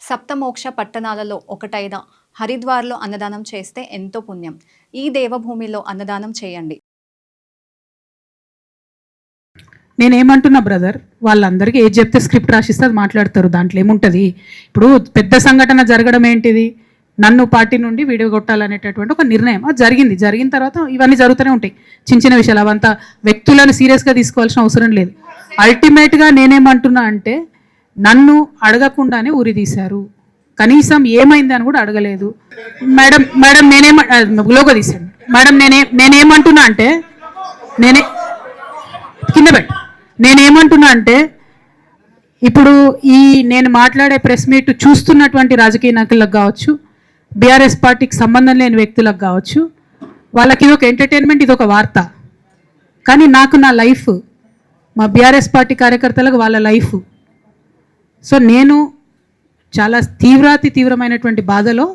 సప్తమోక్ష పట్టణాలలో ఒకటైన హరిద్వార్లో అన్నదానం చేస్తే ఎంతో పుణ్యం. ఈ దేవభూమిలో అన్నదానం చేయండి. నేనేమంటున్నా బ్రదర్, వాళ్ళందరికీ ఏది చెప్తే స్క్రిప్ట్ రాసిస్తే అది మాట్లాడతారు. దాంట్లో ఏముంటుంది? ఇప్పుడు పెద్ద సంఘటన జరగడం ఏంటిది? నన్ను పార్టీ నుండి వీడియో కొట్టాలనేటటువంటి ఒక నిర్ణయం అది జరిగింది. జరిగిన తర్వాత ఇవన్నీ జరుగుతూనే ఉంటాయి, చిన్న చిన్న విషయాలు. అవంతా వ్యక్తులను సీరియస్గా తీసుకోవాల్సిన అవసరం లేదు. అల్టిమేట్గా నేనేమంటున్నా అంటే, నన్ను అడగకుండానే ఉరి తీశారు. కనీసం ఏమైంది అని కూడా అడగలేదు. మేడం లోగో తీశాను. మేడం నేనేమంటున్నా అంటే, కింద పెట్టి నేనేమంటున్నా అంటే, ఇప్పుడు నేను మాట్లాడే ప్రెస్ మీట్ చూస్తున్నటువంటి రాజకీయ నాయకులకు కావచ్చు, బీఆర్ఎస్ పార్టీకి సంబంధం లేని వ్యక్తులకు కావచ్చు, వాళ్ళకి ఇది ఒక ఎంటర్టైన్మెంట్, ఇది ఒక వార్త. కానీ నాకు నా లైఫ్, మా బీఆర్ఎస్ పార్టీ కార్యకర్తలకు వాళ్ళ లైఫ్. సో నేను చాలా తీవ్రమైనటువంటి బాధలో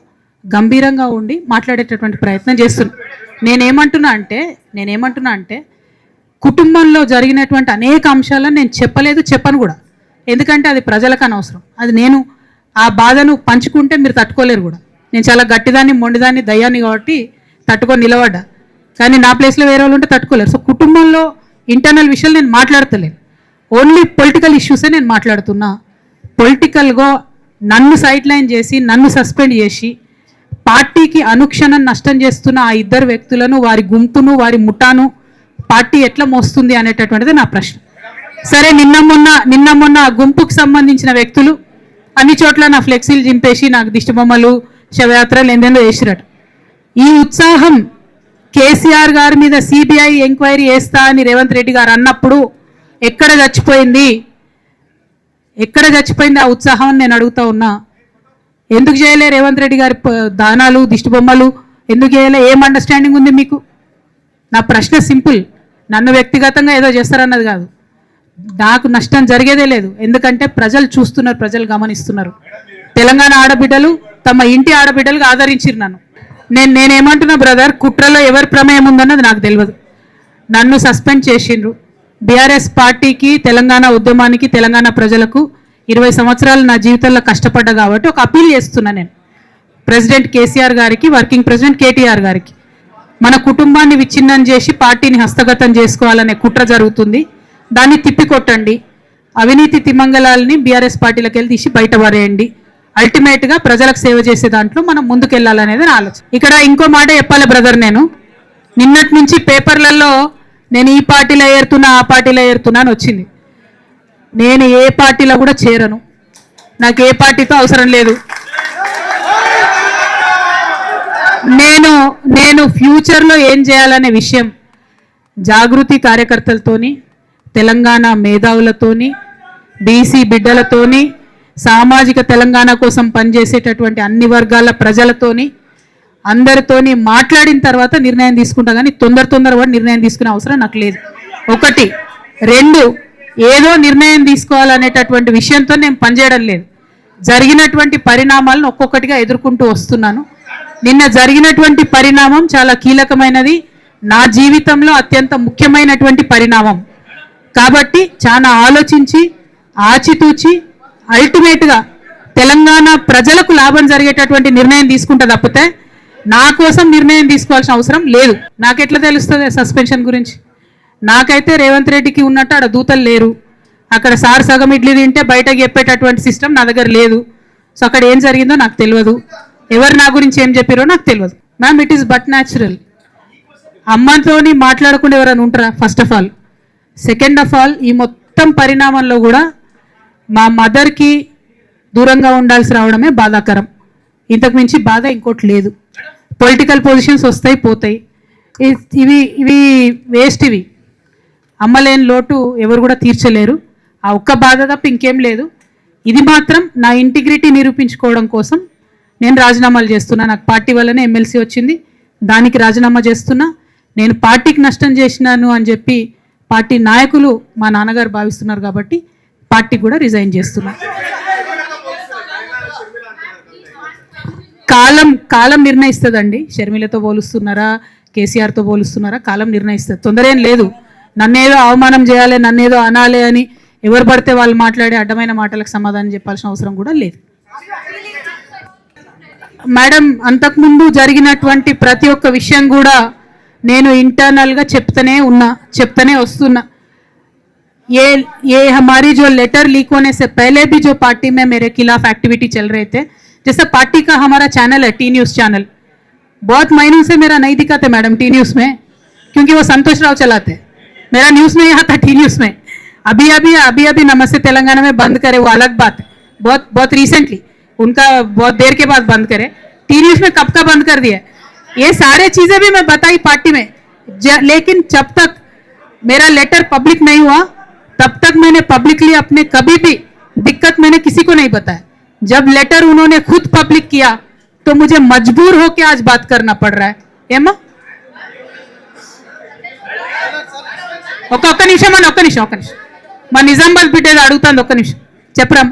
గంభీరంగా ఉండి మాట్లాడేటటువంటి ప్రయత్నం చేస్తున్నాను. నేనేమంటున్నా అంటే కుటుంబంలో జరిగినటువంటి అనేక అంశాలను నేను చెప్పను కూడా. ఎందుకంటే అది ప్రజలకు అనవసరం. అది నేను ఆ బాధను పంచుకుంటే మీరు తట్టుకోలేరు కూడా. నేను చాలా గట్టిదాన్ని, మొండిదాన్ని, దయ్యాన్ని కాబట్టి తట్టుకొని నిలబడ్డా. కానీ నా ప్లేస్లో వేరే వాళ్ళు ఉంటే తట్టుకోలేరు. సో కుటుంబంలో ఇంటర్నల్ విషయాలు నేను మాట్లాడతలేను. ఓన్లీ పొలిటికల్ ఇష్యూసే నేను మాట్లాడుతున్నా. పొలిటికల్గా నన్ను సైడ్ లైన్ చేసి, నన్ను సస్పెండ్ చేసి, పార్టీకి అనుక్షణం నష్టం చేస్తున్న ఆ ఇద్దరు వ్యక్తులను, వారి గుంపును, వారి ముఠాను పార్టీ ఎట్లా మోస్తుంది అనేటటువంటిది నా ప్రశ్న. సరే, నిన్న మొన్న ఆ గుంపుకు సంబంధించిన వ్యక్తులు అన్ని చోట్ల నా ఫ్లెక్సీలు చింపేసి నాకు దిష్టిబొమ్మలు, శవయాత్రలు ఎందెందో చేసిరట. ఈ ఉత్సాహం కేసీఆర్ గారి మీద సిబిఐ ఎంక్వైరీ చేస్తా అని రేవంత్ రెడ్డి గారు అన్నప్పుడు ఎక్కడ చచ్చిపోయింది ఆ ఉత్సాహం నేను అడుగుతా ఉన్నా. ఎందుకు చేయలే రేవంత్ రెడ్డి గారి దానాలు, దిష్టిబొమ్మలు ఎందుకు చేయలే? ఏం అండర్స్టాండింగ్ ఉంది మీకు? నా ప్రశ్న సింపుల్. నన్ను వ్యక్తిగతంగా ఏదో చేస్తారన్నది కాదు. నాకు నష్టం జరిగేదే లేదు. ఎందుకంటే ప్రజలు చూస్తున్నారు, ప్రజలు గమనిస్తున్నారు. తెలంగాణ ఆడబిడ్డలు తమ ఇంటి ఆడబిడ్డలుగా ఆదరించారు నన్ను. నేనేమంటున్నా బ్రదర్, కుట్రలో ఎవరి ప్రమేయం ఉందన్నది నాకు తెలియదు. నన్ను సస్పెండ్ చేసిండ్రు. బీఆర్ఎస్ పార్టీకి, తెలంగాణ ఉద్యమానికి, తెలంగాణ ప్రజలకు 20 సంవత్సరాలు నా జీవితంలో కష్టపడ్డా కాబట్టి ఒక అప్పీల్ చేస్తున్నా నేను ప్రెసిడెంట్ కేసీఆర్ గారికి, వర్కింగ్ ప్రెసిడెంట్ కేటీఆర్ గారికి. మన కుటుంబాన్ని విచ్ఛిన్నం చేసి పార్టీని హస్తగతం చేసుకోవాలనే కుట్ర జరుగుతుంది. దాన్ని తిప్పికొట్టండి. అవినీతి తిమంగళాలని బీఆర్ఎస్ పార్టీలకు వెళ్ళి తీసి బయటపడేయండి. అల్టిమేట్గా ప్రజలకు సేవ చేసే దాంట్లో మనం ముందుకెళ్ళాలనేది నా ఆలోచన. ఇక్కడ ఇంకో మాట చెప్పాలి బ్రదర్, నేను నిన్నటి నుంచి పేపర్లలో నేను ఈ పార్టీలో ఏరుతున్నా, ఆ పార్టీలో ఏరుతున్నా అని వచ్చింది. నేను ఏ పార్టీలో కూడా చేరను. నాకు ఏ పార్టీతో అవసరం లేదు. నేను ఫ్యూచర్లో ఏం చేయాలనే విషయం జాగృతి కార్యకర్తలతోని, తెలంగాణ మేధావులతోని, బీసీ బిడ్డలతోని, సామాజిక తెలంగాణ కోసం పనిచేసేటటువంటి అన్ని వర్గాల ప్రజలతోని, అందరితోని మాట్లాడిన తర్వాత నిర్ణయం తీసుకుంటా. కానీ తొందరగా నిర్ణయం తీసుకునే అవసరం నాకు లేదు. 1, 2 ఏదో నిర్ణయం తీసుకోవాలనేటటువంటి విషయంతో నేను పనిచేయడం లేదు. జరిగినటువంటి పరిణామాలను ఒక్కొక్కటిగా ఎదుర్కొంటూ వస్తున్నాను. నిన్న జరిగినటువంటి పరిణామం చాలా కీలకమైనది, నా జీవితంలో అత్యంత ముఖ్యమైనటువంటి పరిణామం. కాబట్టి చాలా ఆలోచించి, ఆచితూచి, అల్టిమేట్గా తెలంగాణ ప్రజలకు లాభం జరిగేటటువంటి నిర్ణయం తీసుకుంటా తప్పితే నా కోసం నిర్ణయం తీసుకోవాల్సిన అవసరం లేదు. నాకెట్లా తెలుస్తుంది సస్పెన్షన్ గురించి? నాకైతే రేవంత్ రెడ్డికి ఉన్నట్టు ఆడ దూతలు లేరు. అక్కడ సార్ సగం ఇడ్లీ తింటే బయటకు చెప్పేటటువంటి సిస్టమ్ నా దగ్గర లేదు. సో అక్కడ ఏం జరిగిందో నాకు తెలియదు, ఎవరు నా గురించి ఏం చెప్పారో నాకు తెలియదు. Ma'am, it is but natural. అమ్మతోని మాట్లాడకుండా ఎవరైనా ఉంటారా? First of all. Second of all, ఈ మొత్తం పరిణామంలో కూడా మా మదర్కి దూరంగా ఉండాల్సి రావడమే బాధాకరం. ఇంతకు మించి బాధ ఇంకోటి లేదు. పొలిటికల్ పొజిషన్స్ వస్తాయి, పోతాయి. ఇవి వేస్ట్. ఇవి అమ్మలేని లోటు ఎవరు కూడా తీర్చలేరు. ఆ ఒక్క బాధ తప్ప ఇంకేం లేదు. ఇది మాత్రం నా ఇంటిగ్రిటీ నిరూపించుకోవడం కోసం నేను రాజీనామాలు చేస్తున్నా. నాకు పార్టీ వల్లనే ఎమ్మెల్సీ వచ్చింది, దానికి రాజీనామా చేస్తున్నా. నేను పార్టీకి నష్టం చేసినాను అని చెప్పి పార్టీ నాయకులు, మా నాన్నగారు భావిస్తున్నారు కాబట్టి పార్టీ కూడా రిజైన్ చేస్తున్నా. కాలం నిర్ణయిస్తుందండి. షర్మిలతో పోలుస్తున్నారా, కేసీఆర్తో పోలుస్తున్నారా? కాలం నిర్ణయిస్తుంది. తొందర ఏం లేదు. నన్నేదో అవమానం చేయాలి, నన్నేదో అనాలి అని ఎవరు పడితే వాళ్ళు మాట్లాడే అడ్డమైన మాటలకు సమాధానం చెప్పాల్సిన అవసరం కూడా లేదు. మేడం అంతకుముందు జరిగినటువంటి ప్రతి ఒక్క విషయం కూడా నేను ఇంటర్నల్గా చెప్తూనే వస్తున్నా. ये हमारी जो लेटर लीक होने से पहले भी जो पार्टी में मेरे खिलाफ एक्टिविटी चल रहे थे, जैसे पार्टी का हमारा चैनल है टी न्यूज़ चैनल, बहुत महीनों से मेरा नहीं दिखाते मैडम टी न्यूज़ में, क्योंकि वो संतोष राव चलाते. मेरा न्यूज़ में यहाँ था टी न्यूज़ में. अभी नमस्ते तेलंगाना में बंद करे, वो अलग बात है. बहुत रिसेंटली उनका बहुत देर के बाद बंद करे. टी न्यूज़ में कब का बंद कर दिया. ये सारे चीज़ें भी मैं बताई पार्टी में, लेकिन जब तक मेरा लेटर पब्लिक नहीं हुआ तब तक मैंने पब्लिकली अपने कभी भी दिक्कत मैंने किसी को नहीं बताया. जब लेटर उन्होंने खुद पब्लिक किया तो मुझे मजबूर होकर आज बात करना पड़ रहा है. ఏమా ఒక్క నిమిషం మా నిజామాబాద్ బిడ్డలు అడుగుతాను, ఒక్క నిమిషం చెప్పరా.